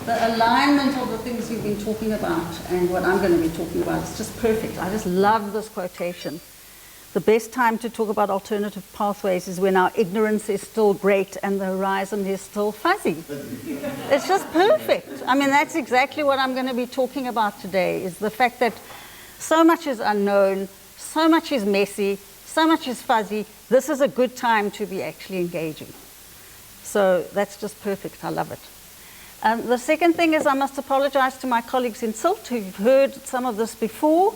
the alignment of the things you've been talking about and what I'm going to be talking about is just perfect. I just love this quotation. The best time to talk about alternative pathways is when our ignorance is still great and the horizon is still fuzzy. It's just perfect. I mean, that's exactly what I'm going to be talking about today, is the fact that so much is unknown, so much is messy, so much is fuzzy. This is a good time to be actually engaging. So that's just perfect. I love it. The second thing is I must apologize to my colleagues in CILT who've heard some of this before.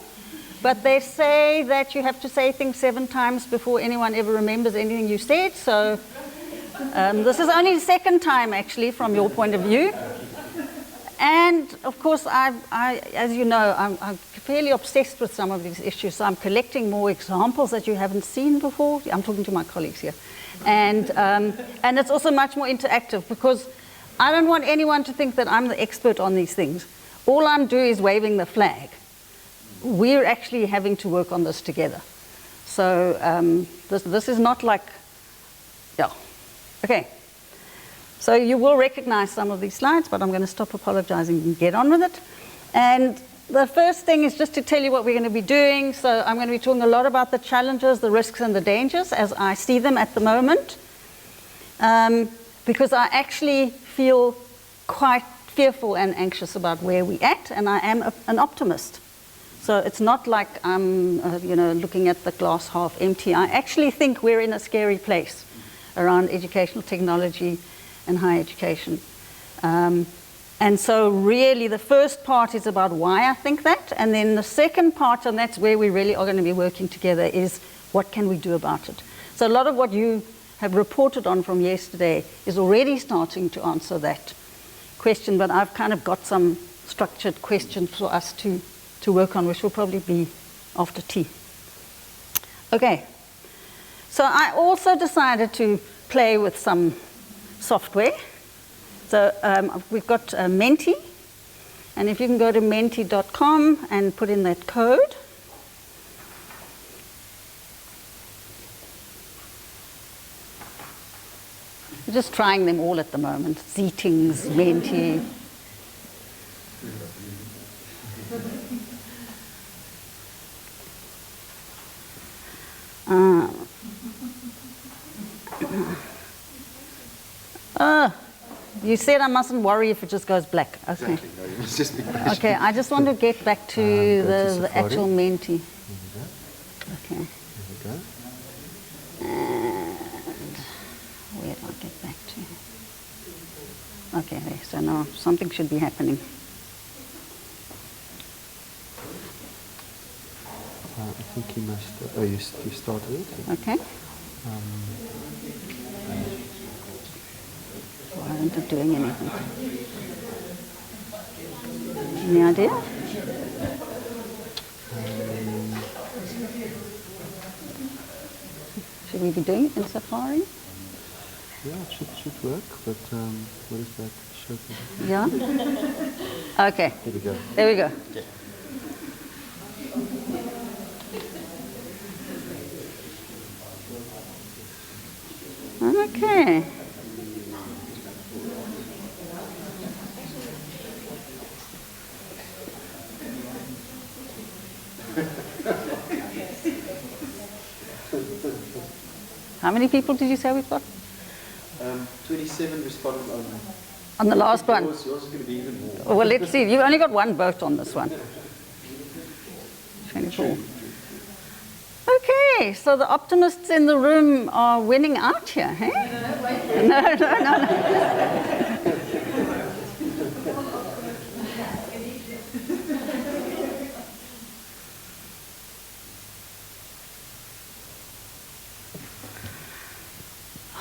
But they say that you have to say things 7 times before anyone ever remembers anything you said. So this is only the second time, actually, from your point of view. And, of course, as you know, I'm fairly obsessed with some of these issues. So I'm collecting more examples that you haven't seen before. I'm talking to my colleagues here. And it's also much more interactive because I don't want anyone to think that I'm the expert on these things. All I'm doing is waving the flag. We're actually having to work on this together. So this is not like, yeah. Okay. So you will recognize some of these slides, but I'm going to stop apologizing and get on with it. And the first thing is just to tell you what we're going to be doing. So I'm going to be talking a lot about the challenges, the risks, and the dangers as I see them at the moment. Because I actually feel quite fearful and anxious about where we're at, and I am an optimist. So it's not like I'm looking at the glass half empty. I actually think we're in a scary place around educational technology and higher education. And so really the first part is about why I think that, and then the second part, and that's where we really are going to be working together, is what can we do about it. So a lot of what you have reported on from yesterday is already starting to answer that question, but I've kind of got some structured questions for us to work on, which will probably be after tea. Okay, so I also decided to play with some software. So we've got Menti, and if you can go to menti.com and put in that code. We're just trying them all at the moment. Zeetings, Menti. You said I mustn't worry if it just goes black. Okay. Exactly. No, you must just be patient. Okay, I just want to get back to the actual Menti. Okay. There we go. And where do I get back to? Okay, there. So now something should be happening. I think you must. Oh, you started it. Okay. Why aren't I doing anything? Any idea? Should we be doing it in Safari? Yeah, it should work, but what is that? Show me. Yeah? Okay. Here we go. There we go. Okay. Okay. How many people did you say we've got? 27 responded on the last one. Yours is going to be even more. Well, let's see. You've only got one vote on this one. 24. Okay, so the optimists in the room are winning out here, hey? No.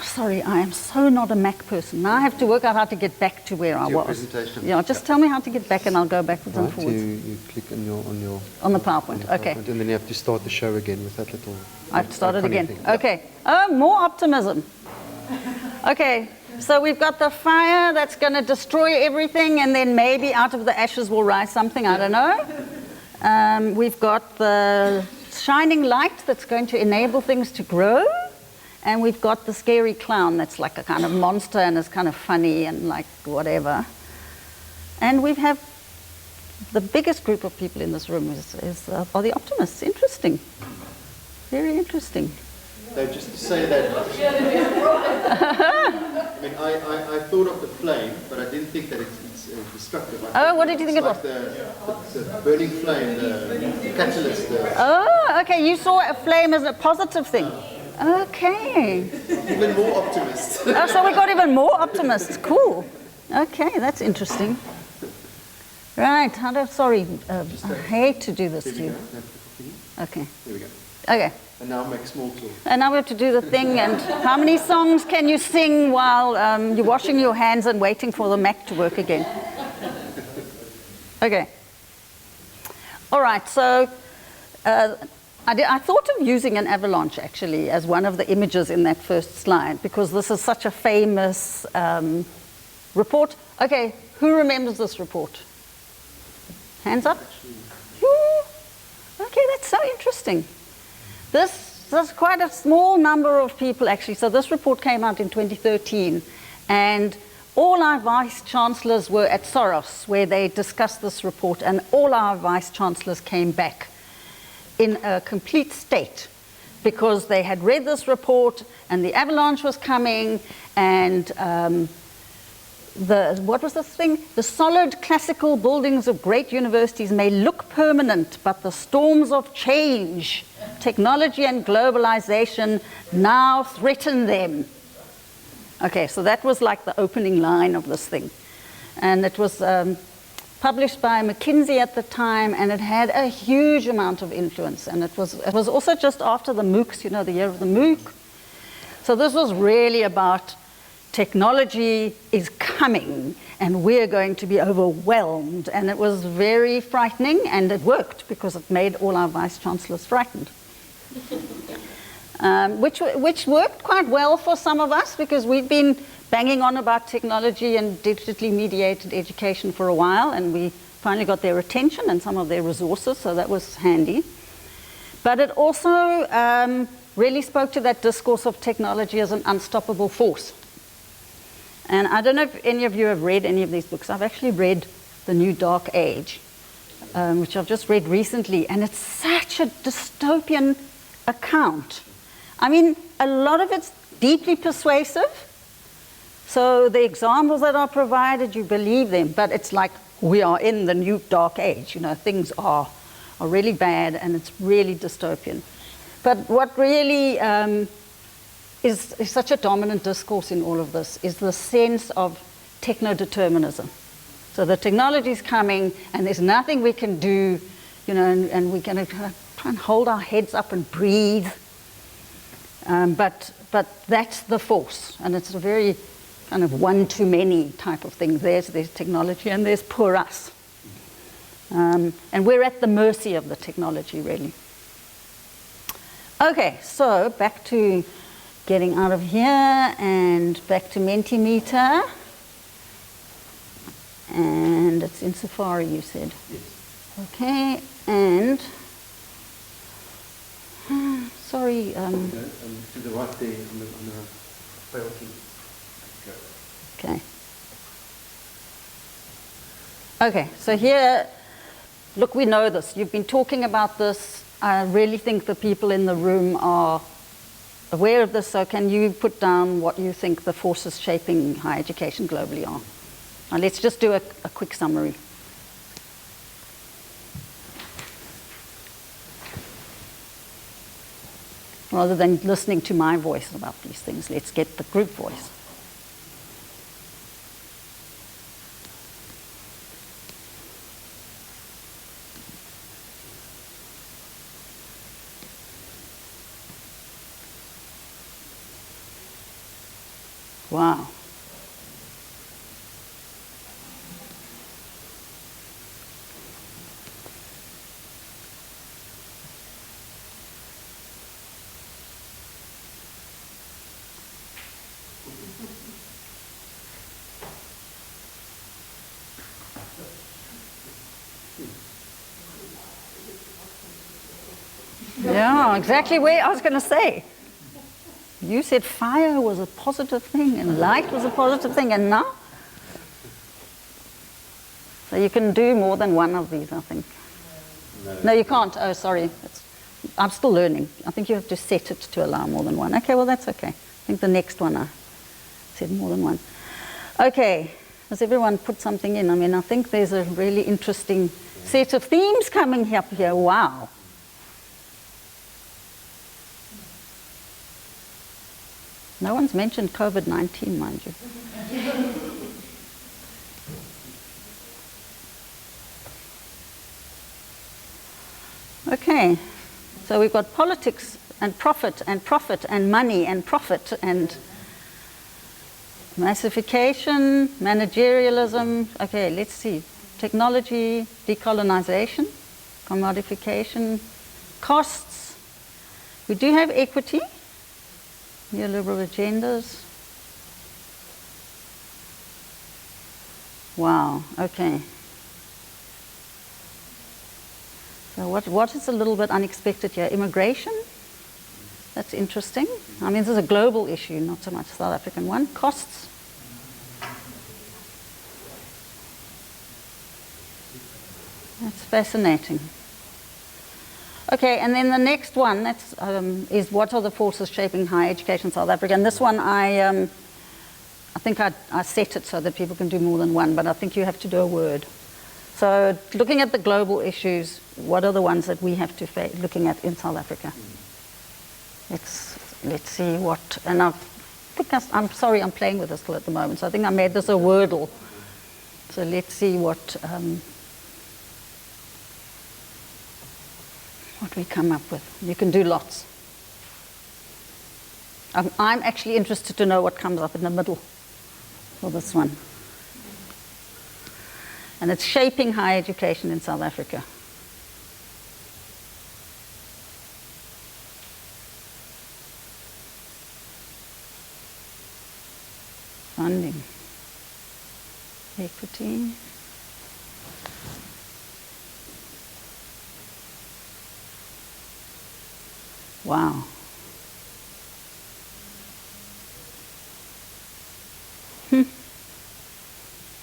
Sorry, I am so not a Mac person. Now I have to work out how to get back to where I was. Presentation. Yeah, just tell me how to get back and I'll go backwards and forwards. You click on the PowerPoint. Okay. And then you have to start the show again with that little. I have to start it again. Thing. Okay. Oh, more optimism. Okay. So we've got the fire that's going to destroy everything, and then maybe out of the ashes will rise something. I don't know. We've got the shining light that's going to enable things to grow. And we've got the scary clown that's like a kind of monster and is kind of funny and like whatever. And we have the biggest group of people in this room are the optimists. Interesting. Very interesting. So just to say that, I mean, I thought of the flame, but I didn't think that it's destructive. What did you think it was? The burning flame, the catalyst. Oh, okay. You saw a flame as a positive thing. Okay. Even more optimist. Oh, so we got even more optimists. Cool. Okay, that's interesting. Right. Sorry, I hate to do this to you. Okay. Here we go. Okay. And now make small talk. And now we have to do the thing. And how many songs can you sing while you're washing your hands and waiting for the Mac to work again? Okay. All right. So I thought of using an avalanche actually as one of the images in that first slide because this is such a famous report. Okay. Who remembers this report? Hands up. Okay, that's so interesting. There's quite a small number of people actually. So this report came out in 2013 and all our vice chancellors were at Soros where they discussed this report and all our vice chancellors came back in a complete state because they had read this report and the avalanche was coming and what was this thing? The solid classical buildings of great universities may look permanent, but the storms of change, technology and globalization now threaten them. Okay, so that was like the opening line of this thing. And it was published by McKinsey at the time, and it had a huge amount of influence. And it was also just after the MOOCs, you know, the year of the MOOC. So this was really about technology is coming and we're going to be overwhelmed. And it was very frightening, and it worked because it made all our vice chancellors frightened. Which worked quite well for some of us because we've been banging on about technology and digitally mediated education for a while, and we finally got their attention and some of their resources, so that was handy. But it also really spoke to that discourse of technology as an unstoppable force. And I don't know if any of you have read any of these books. I've actually read The New Dark Age, which I've just read recently, and it's such a dystopian account. I mean, a lot of it's deeply persuasive. So the examples that are provided, you believe them, but it's like we are in the new dark age. You know, things are really bad, and it's really dystopian. But what really is such a dominant discourse in all of this is the sense of techno-determinism. So the technology is coming, and there's nothing we can do, you know, and we're going to try and hold our heads up and breathe. But that's the force, and it's a very kind of one-to-many type of thing. There's technology, and there's poor us. And we're at the mercy of the technology, really. Okay, so back to getting out of here and back to Mentimeter. And it's in Safari, you said? Yes. Okay, and sorry. To the right there on the fail key. Okay. Okay, so here, look, we know this. You've been talking about this. I really think the people in the room are aware of this, so can you put down what you think the forces shaping higher education globally are? Now let's just do a quick summary. Rather than listening to my voice about these things, let's get the group voice. Wow. Yeah, exactly where I was going to say. You said fire was a positive thing and light was a positive thing, and now? So you can do more than one of these, I think. No, you can't. Oh, sorry. I'm still learning. I think you have to set it to allow more than one. Okay, well, that's okay. I think the next one I said more than one. Okay, has everyone put something in? I mean, I think there's a really interesting set of themes coming up here. Wow. No one's mentioned COVID-19, mind you. Okay, so we've got politics and profit and money and profit and massification, managerialism. Okay, let's see. Technology, decolonization, commodification, costs. We do have equity, neoliberal agendas. Wow, okay. So what is a little bit unexpected here? Immigration, that's interesting. I mean, this is a global issue, not so much a South African one. Costs. That's fascinating. Okay, and then the next one that's, is what are the forces shaping higher education in South Africa? And this one I think I set it so that people can do more than one, but I think you have to do a word. So looking at the global issues, what are the ones that we have to face looking at in South Africa? Let's see what, and I'm sorry I'm playing with this still at the moment, so I think I made this a wordle. So let's see what we come up with. You can do lots. I'm actually interested to know what comes up in the middle for this one. And it's shaping higher education in South Africa. Funding, equity. Wow.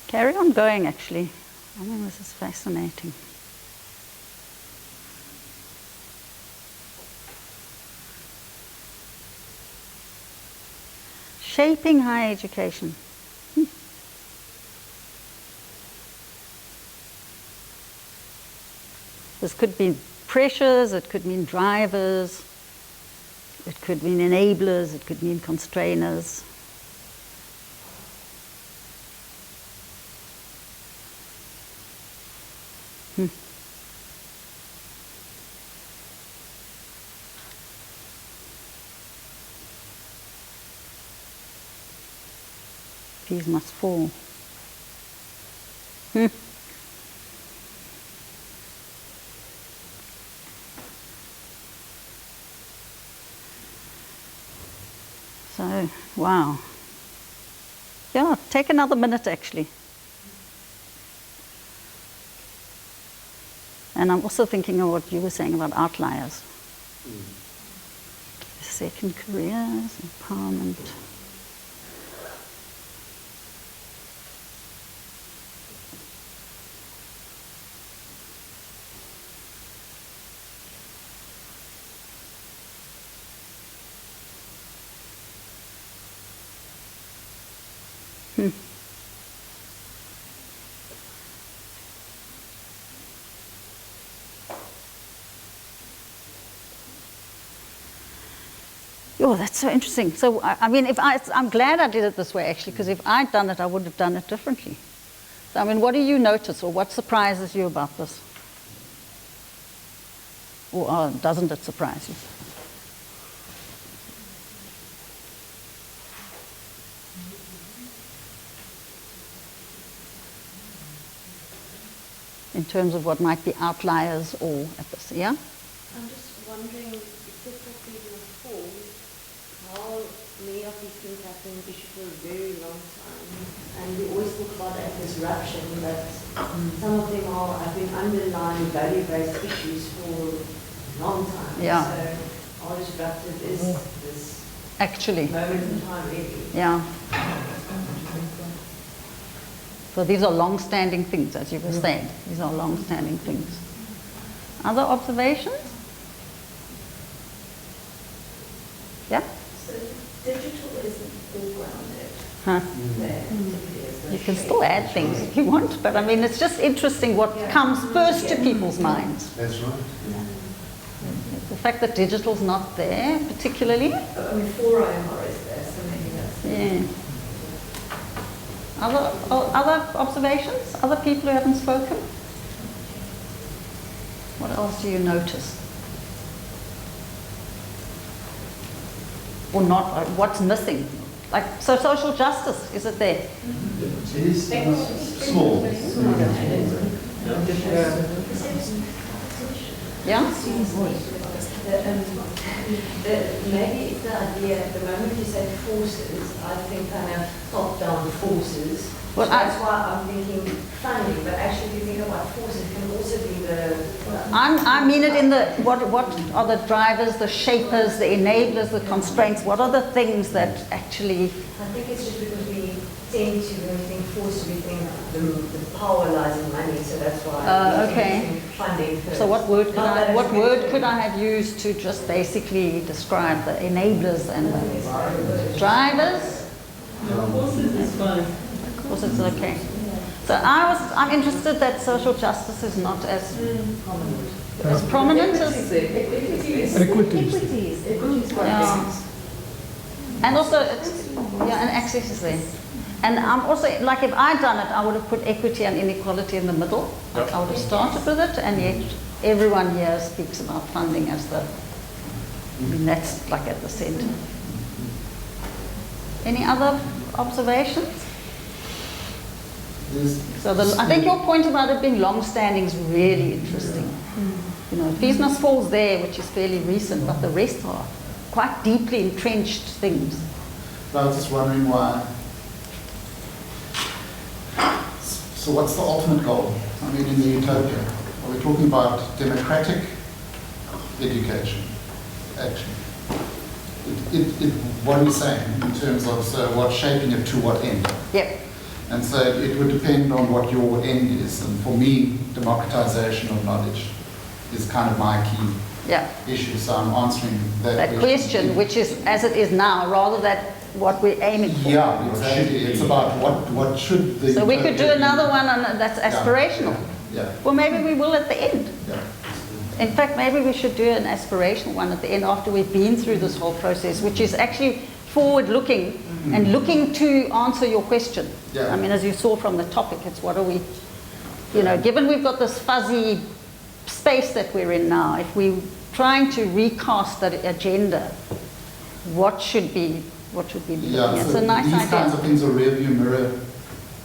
Carry on going, actually. I mean, this is fascinating. Shaping higher education. This could be pressures, it could mean drivers, it could mean enablers, it could mean constrainers. These must fall. So, wow. Yeah, take another minute actually. And I'm also thinking of what you were saying about outliers. Second careers, empowerment. Oh, that's so interesting. So, I mean, I'm glad I did it this way, actually, because if I'd done it, I would have done it differently. So, I mean, what do you notice, or what surprises you about this? Or doesn't it surprise you? In terms of what might be outliers or at this, yeah? I'm just wondering, separately before, how many of these things have been issued for a very long time, and we always talk about that disruption, but some of them have been underlying value-based issues for a long time. Yeah. So how disruptive is this actually moment in time really? Yeah. So these are long-standing things, as you were saying. These are long-standing things. Other observations? Yeah? So digital isn't foregrounded Huh. there. You can still add things if you want, but I mean, it's just interesting what comes first to people's minds. That's right. The fact that digital's not there, particularly. I mean, 4IMR is there, so maybe that's... Yeah. Other observations? Other people who haven't spoken? What else do you notice? Or not? What's missing? Like, so social justice, is it there? It is small. Yeah? Maybe it's the idea, at the moment you say forces, I think kind of top-down forces. Well, So that's why I'm thinking funding, but actually if you think about forces, it can also be the... I mean it in the, what are the drivers, the shapers, the enablers, the constraints? What are the things that actually... I think it's just because we tend to, when we think forces, we think the power lies in money, so that's why okay. we think funding first. So what word Not could I have used to just basically describe the enablers and the drivers? Forces is fine. Of course it's okay. So I'm interested that social justice is not as prominent as... Equities. Yeah. And also, and access is there. And I'm also, like if I'd done it, I would have put equity and inequality in the middle. Like I would have started with it, and yet everyone here speaks about funding as the, I mean, that's like at the center. Any other observations? So I think your point about it being long-standing is really interesting. You know, business falls there, which is fairly recent, but the rest are quite deeply entrenched things. I was just wondering why. So what's the ultimate goal? I mean, in the utopia, are we talking about democratic education, actually? What are we saying in terms of, so what's shaping it to what end? Yep. And so it would depend on what your end is. And for me, democratization of knowledge is kind of my key issue. So I'm answering that question, which is as it is now, rather than what we're aiming for. Yeah, exactly. It's about what should the... So we could do another one on that's aspirational. Yeah. Well, maybe we will at the end. Yeah. In fact, maybe we should do an aspirational one at the end after we've been through this whole process, which is actually forward-looking and looking to answer your question. Yeah. I mean, as you saw from the topic, it's what are we, you know, given we've got this fuzzy space that we're in now, if we're trying to recast that agenda, what should be looking at? It's a nice idea. These kinds of things are rearview mirror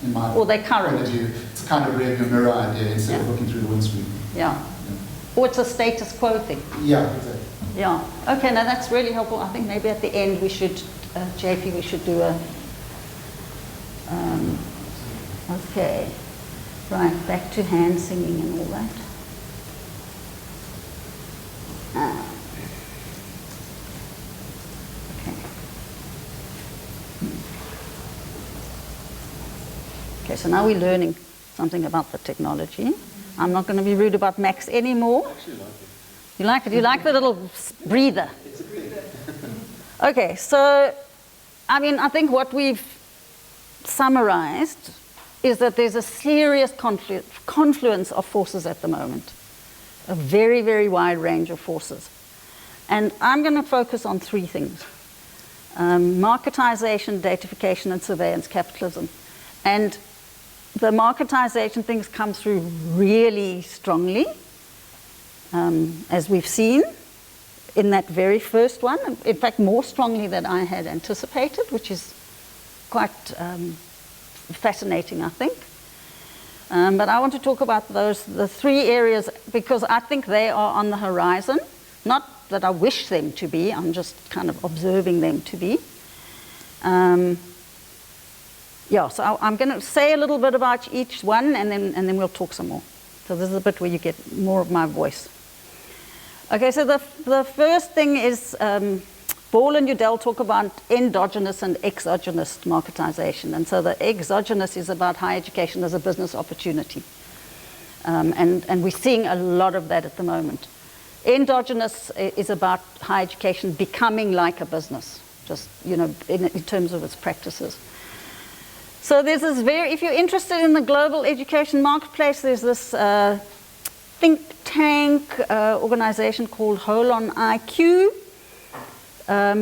in my Or they're current. point of view. It's a kind of rearview mirror idea instead of looking through the windscreen. Yeah. Or it's a status quo thing. Yeah, exactly. Yeah. Okay, now that's really helpful. I think maybe at the end we should, JP, we should do a, okay. Right, back to hand singing and all that. Okay, so now we're learning something about the technology. I'm not going to be rude about Max anymore. I actually like it. You like it? You like the little breather? It's a breather. Okay, so, I mean, I think what we've summarized is that there's a serious confluence of forces at the moment. A very, very wide range of forces. And I'm going to focus on three things. Marketization, datification, and surveillance capitalism. And the marketization things come through really strongly, as we've seen in that very first one. In fact, more strongly than I had anticipated, which is quite fascinating, I think. But I want to talk about the three areas because I think they are on the horizon. Not that I wish them to be, I'm just kind of observing them to be. So I'm going to say a little bit about each one and then we'll talk some more. So this is a bit where you get more of my voice. Okay, so the first thing is Ball and Udell talk about endogenous and exogenous marketization. And so the exogenous is about higher education as a business opportunity. And we're seeing a lot of that at the moment. Endogenous is about higher education becoming like a business, just, in terms of its practices. So there's this if you're interested in the global education marketplace, there's this think tank organization called Holon IQ,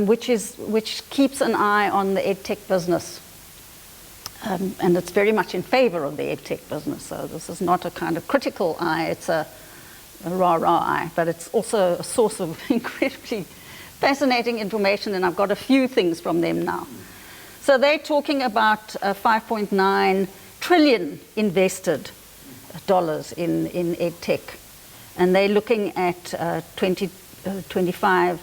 which keeps an eye on the edtech business. And it's very much in favor of the edtech business. So this is not a kind of critical eye, it's a rah-rah eye, but it's also a source of incredibly fascinating information, and I've got a few things from them now. So they're talking about 5.9 trillion invested dollars in edtech, and they're looking at 2025.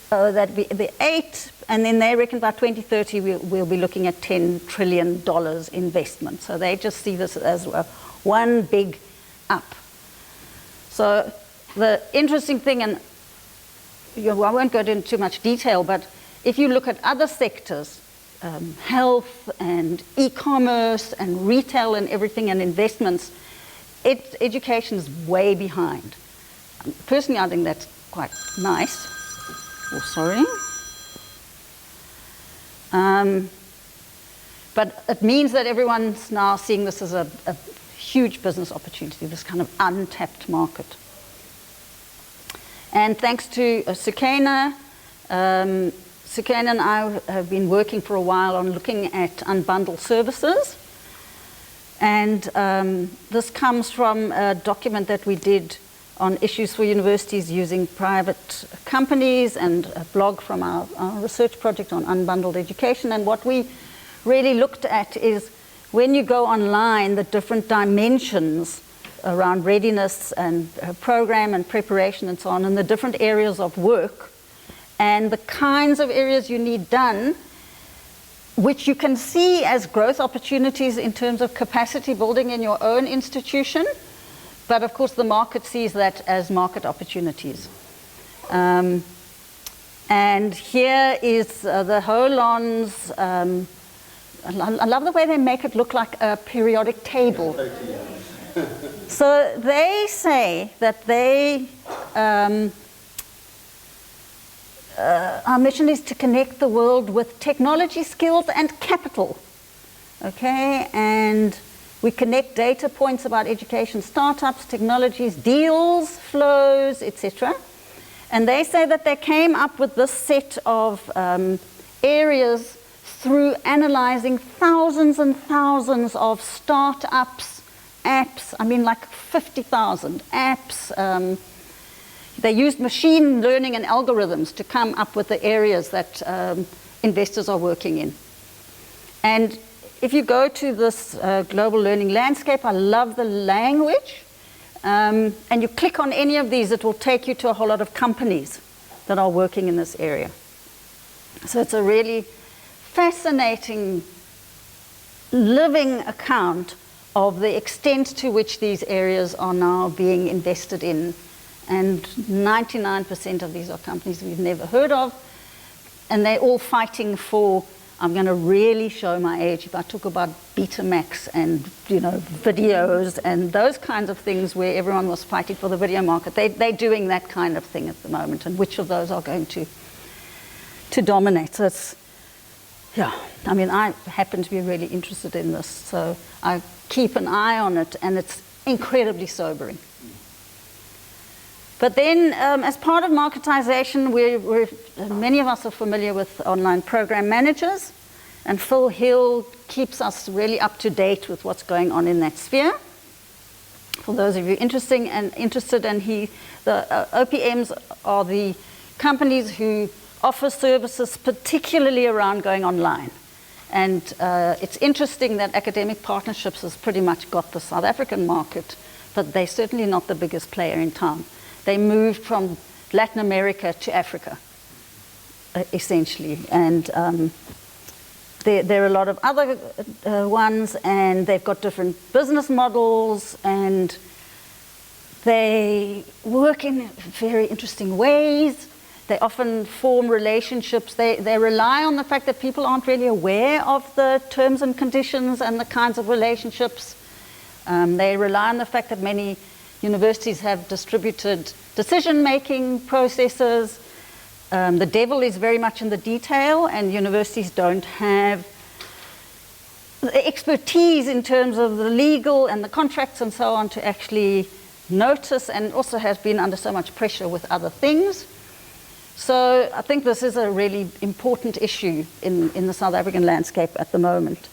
The 8, and then they reckon by 2030 we'll be looking at $10 trillion investment. So they just see this as one big up. So the interesting thing, and I won't go into too much detail, but if you look at other sectors, health and e-commerce and retail and everything and investments, education is way behind. Personally, I think that's quite nice. Oh, sorry. But it means that everyone's now seeing this as a huge business opportunity, this kind of untapped market. And thanks to Sukaina, Sukaina and I have been working for a while on looking at unbundled services. And this comes from a document that we did on issues for universities using private companies, and a blog from our research project on unbundled education. And what we really looked at is when you go online, the different dimensions around readiness and program and preparation and so on, and the different areas of work, and the kinds of areas you need done, which you can see as growth opportunities in terms of capacity building in your own institution. But of course, the market sees that as market opportunities. And here is the Holon's, I love the way they make it look like a periodic table. So they say that our mission is to connect the world with technology, skills, and capital. Okay, and we connect data points about education startups, technologies, deals, flows, etc. And they say that they came up with this set of areas through analyzing thousands and thousands of startups, apps, like 50,000 apps. They used machine learning and algorithms to come up with the areas that investors are working in. And if you go to this global learning landscape, I love the language, and you click on any of these, it will take you to a whole lot of companies that are working in this area. So it's a really fascinating living account of the extent to which these areas are now being invested in. And 99% of these are companies we've never heard of, and they're all fighting for, I'm going to really show my age if I talk about Betamax and videos and those kinds of things where everyone was fighting for the video market. They're doing that kind of thing at the moment, and which of those are going to dominate. So it's, I happen to be really interested in this, so I keep an eye on it, and it's incredibly sobering. But then, as part of marketization, many of us are familiar with online program managers, and Phil Hill keeps us really up to date with what's going on in that sphere. For those of you interested, and the OPMs are the companies who offer services particularly around going online. And it's interesting that Academic Partnerships has pretty much got the South African market, but they're certainly not the biggest player in town. They moved from Latin America to Africa, essentially. And there are a lot of other ones, and they've got different business models, and they work in very interesting ways. They often form relationships. They rely on the fact that people aren't really aware of the terms and conditions and the kinds of relationships. They rely on the fact that many universities have distributed decision-making processes. The devil is very much in the detail, and universities don't have the expertise in terms of the legal and the contracts and so on to actually notice, and also has been under so much pressure with other things. So I think this is a really important issue in the South African landscape at the moment.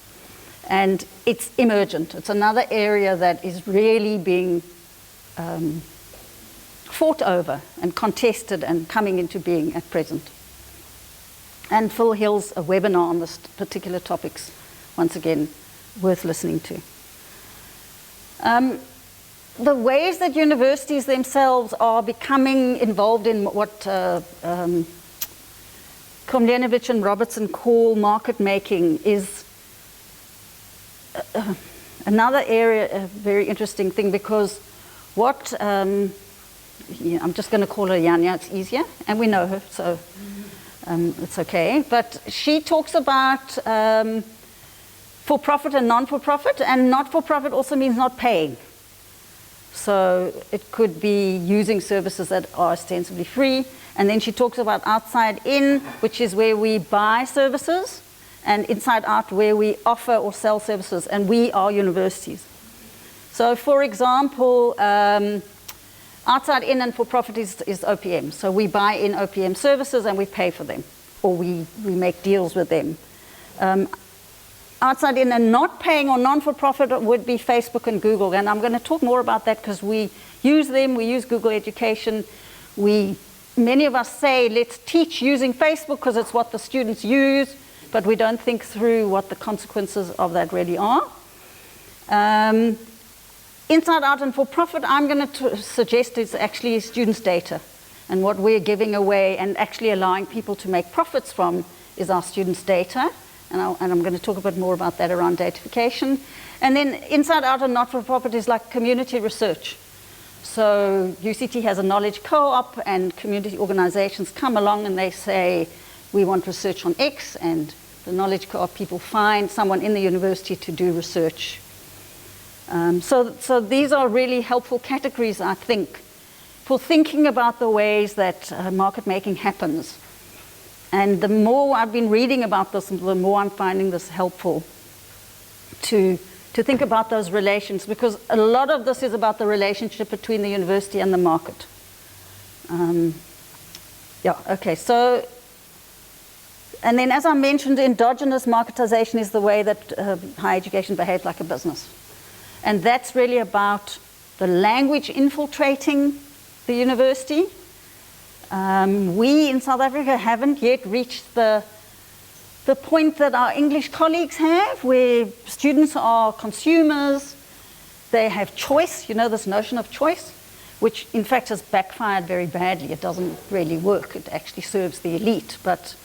And it's emergent. It's another area that is really being fought over and contested and coming into being at present. And Phil Hill's a webinar on this particular topics, once again, worth listening to. The ways that universities themselves are becoming involved in what Czerniewicz and Robertson call market making is another area, a very interesting thing, because what, I'm just going to call her Yanya, it's easier, and we know her, so it's okay. But she talks about for-profit and non-for-profit, and not-for-profit also means not paying. So it could be using services that are ostensibly free. And then she talks about outside in, which is where we buy services, and inside out, where we offer or sell services, and we are universities. So for example, outside in and for profit is OPM. So we buy in OPM services and we pay for them, or we make deals with them. Outside in and not paying or non-for-profit would be Facebook and Google. And I'm going to talk more about that because we use them. We use Google Education. Many of us say, let's teach using Facebook because it's what the students use, but we don't think through what the consequences of that really are. Inside out and for-profit, I'm going to suggest is actually students' data. And what we're giving away and actually allowing people to make profits from is our students' data. And I'm going to talk a bit more about that around datification. And then inside out and not-for-profit is like community research. So UCT has a knowledge co-op, and community organizations come along and they say, we want research on X, and the knowledge co-op people find someone in the university to do research. So these are really helpful categories, I think, for thinking about the ways that market making happens. And the more I've been reading about this, the more I'm finding this helpful to think about those relations, because a lot of this is about the relationship between the university and the market. So, and then as I mentioned, endogenous marketization is the way that higher education behaves like a business. And that's really about the language infiltrating the university. We in South Africa haven't yet reached the point that our English colleagues have, where students are consumers, they have choice, this notion of choice, which in fact has backfired very badly. It doesn't really work. It actually serves the elite. But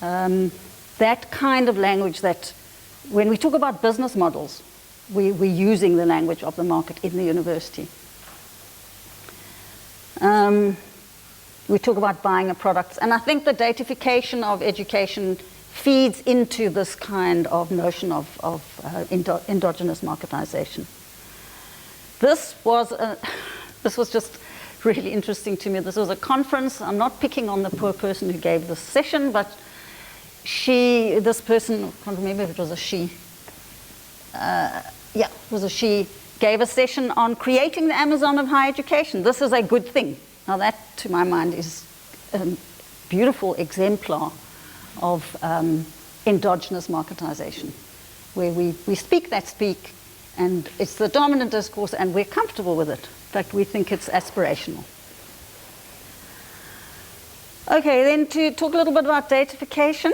that kind of language that when we talk about business models, we're using the language of the market in the university. We talk about buying a product. And I think the datification of education feeds into this kind of notion of endogenous marketization. This was just really interesting to me. This was a conference. I'm not picking on the poor person who gave this session, but this person, I can't remember if it was a she. It was a she, gave a session on creating the Amazon of higher education. This is a good thing. Now that, to my mind, is a beautiful exemplar of endogenous marketization, where we speak that speak, and it's the dominant discourse, and we're comfortable with it. In fact, we think it's aspirational. Okay, then to talk a little bit about datification.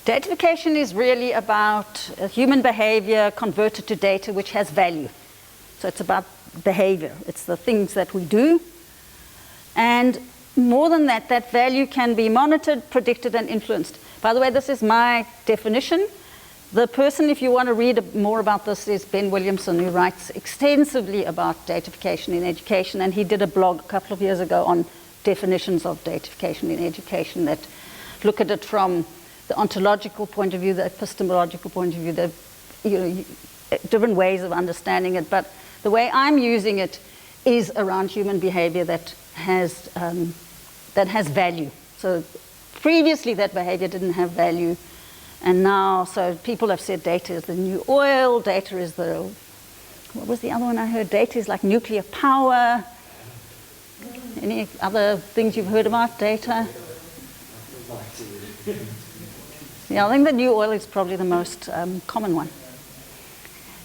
Datification is really about human behavior converted to data which has value. So it's about behavior. It's the things that we do. And more than that, that value can be monitored, predicted, and influenced. By the way, this is my definition. The person, if you want to read more about this, is Ben Williamson, who writes extensively about datification in education, and he did a blog a couple of years ago on definitions of datafication in education that look at it from the ontological point of view, the epistemological point of view, different ways of understanding it. But the way I'm using it is around human behavior that has value. So previously that behavior didn't have value, and now, so people have said data is the new oil, data is the, what was the other one I heard? Data is like nuclear power. Any other things you've heard about data? Yeah, I think the new oil is probably the most common one.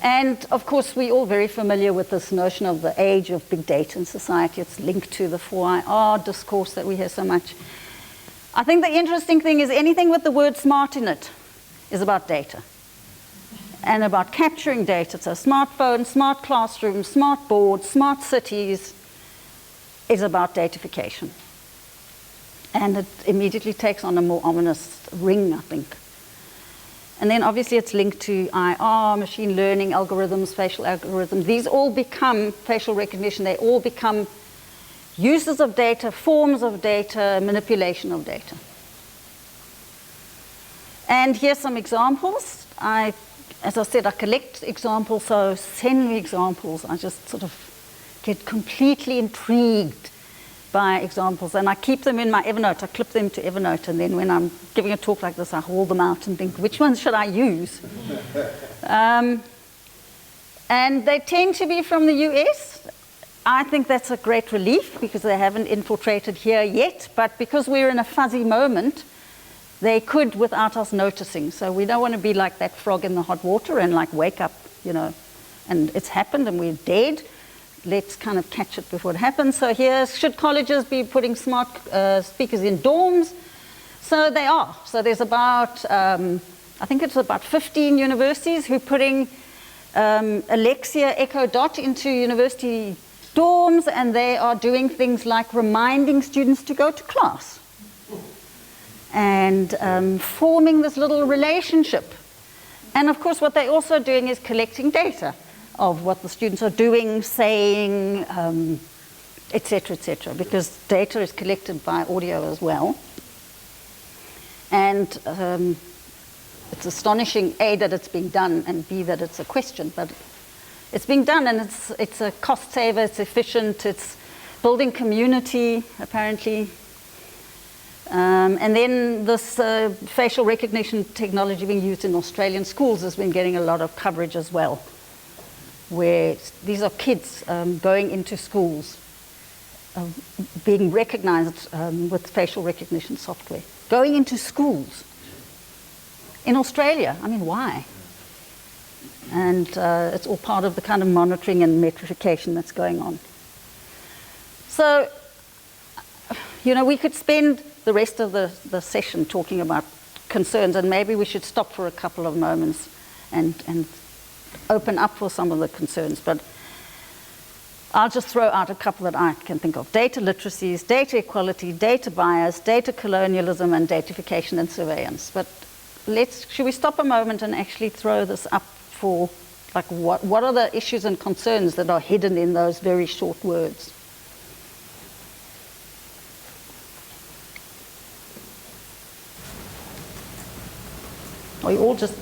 And of course, we're all very familiar with this notion of the age of big data in society. It's linked to the 4IR discourse that we hear so much. I think the interesting thing is anything with the word smart in it is about data and about capturing data. So smartphones, smart classrooms, smart boards, smart cities is about datafication. And it immediately takes on a more ominous ring, I think. And then obviously it's linked to IR, machine learning, algorithms, facial algorithms. These all become facial recognition. They all become uses of data, forms of data, manipulation of data. And here's some examples. As I said, I collect examples, so send me examples. I just sort of get completely intrigued by examples, and I keep them in my Evernote. I clip them to Evernote, and then when I'm giving a talk like this, I haul them out and think, which ones should I use? And they tend to be from the US. I think that's a great relief because they haven't infiltrated here yet, but because we're in a fuzzy moment, they could without us noticing. So we don't want to be like that frog in the hot water and like wake up, and it's happened and we're dead. Let's kind of catch it before it happens. So here, should colleges be putting smart speakers in dorms? So they are. So there's about, I think it's about 15 universities who are putting Alexia Echo Dot into university dorms, and they are doing things like reminding students to go to class and forming this little relationship. And of course, what they're also doing is collecting data of what the students are doing, saying, et cetera, because data is collected by audio as well. And it's astonishing, A, that it's being done, and B, that it's a question. But it's being done, and it's a cost saver, it's efficient, it's building community, apparently. And then this facial recognition technology being used in Australian schools has been getting a lot of coverage as well, where these are kids going into schools, being recognized with facial recognition software. Going into schools in Australia. I mean, why? And it's all part of the kind of monitoring and metrification that's going on. So, we could spend the rest of the session talking about concerns, and maybe we should stop for a couple of moments and open up for some of the concerns, but I'll just throw out a couple that I can think of. Data literacies, data equality, data bias, data colonialism, and datafication and surveillance. But should we stop a moment and actually throw this up for, like, what are the issues and concerns that are hidden in those very short words? Are you all just